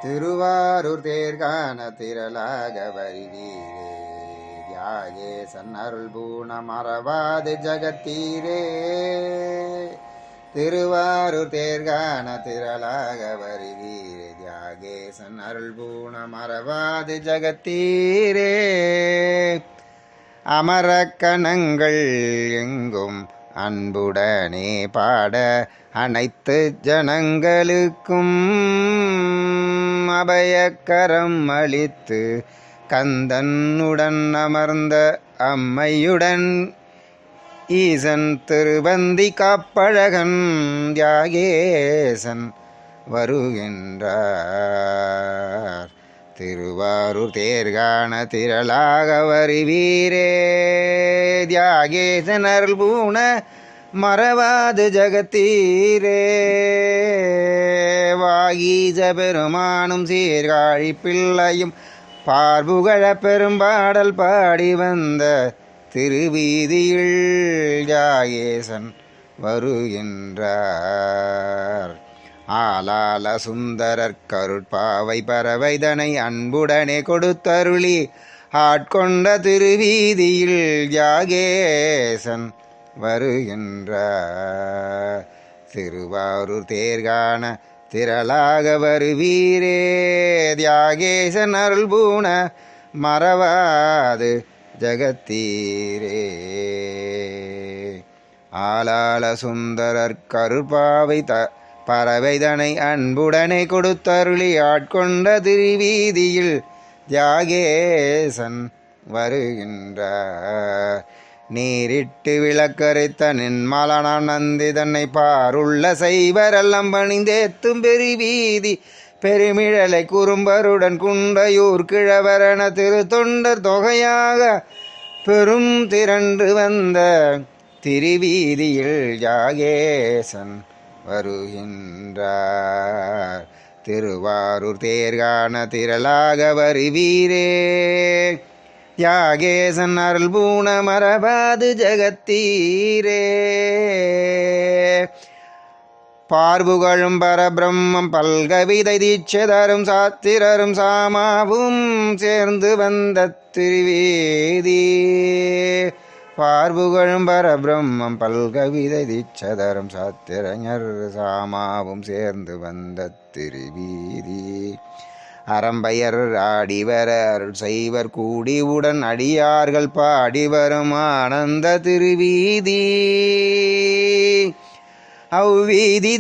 திருவாரூர் தேர்கான திரளாக வருவீரே, தியாகேசன் அருள் பூண மறவாது ஜகத்தீரே. திருவாரூர் தேர்கான திரளாக வருவீரே, தியாகேசன் அருள் பூண மறவாது ஜகத்தீரே. அமரக்கணங்கள் எங்கும் அன்புடனே பாட அனைத்து ஜனங்களுக்கும் அபயக்கரம் அளித்து கந்தனுடன் அமர்ந்த அம்மையுடன் ஈசன் திருவந்தி காப்பழகன் தியாகேசன் வருகின்றார். திருவாரூர் தேர்கான திரளாக வருவீரே, தியாகேசன் அருள் பூண மறவாது ஜகத்தீரே. வாகீச பெருமானும் சீர்காழி பிள்ளையும் பார்புகழ பெரும்பாடல் பாடி வந்த திருவீதியில் தியாகேசன் வருகின்றார். ஆலால சுந்தரர் கருட்பாவை பறவைதனை அன்புடனே கொடுத்தருளி ஆட்கொண்ட திருவீதியில் தியாகேசன் வருகின்றார். திருவாரூர் தேர்கான திரளாக வருவீரே, தியாகேசன் அருள் பூண மறவாது ஜகத்தீரே. ஆலால சுந்தரர் கருட்பாவை பறவைதனை அன்புடனே கொடுத்தருளி ஆட்கொண்ட திருவீதியில் தியாகேசன் வருகின்றார். நீரிட்டு விளக்கரைத்த நின்மலனான் நந்தி தன்னை பாருள்ள செய்வரெல்லாம் பணிந்தேத்தும் பெருவீதி பெருமிழலை குறும்பருடன் குண்டையூர் கிழவரென திரு தொண்டர் தொகையாக பெரும் திரண்டு வந்த திருவீதியில் தியாகேசன் வருகின்றார். திருவாரூர் தேர்கான திரளாக வருவீரே, தியாகேசன் அருள் பூண மறவாது ஜகத்தீரே. பார்புகழும் பரபிரம்மம் பல்கவிதை தீட்சதரும் சாத்திரரும் சாமாவும் சேர்ந்து வந்த திருவேதி. பார்புகழும் பரபிரம்மம் பல்கவிதை தீட்சதரும் சாத்திரஞர் சாமாவும் சேர்ந்து வந்த திருவீதி. அறம்பயர் ஆடிவர அருள் செய்வர் கூடிவுடன் அடியார்கள் பாடி வரும் ஆனந்த திருவீதி. அவ்வீதி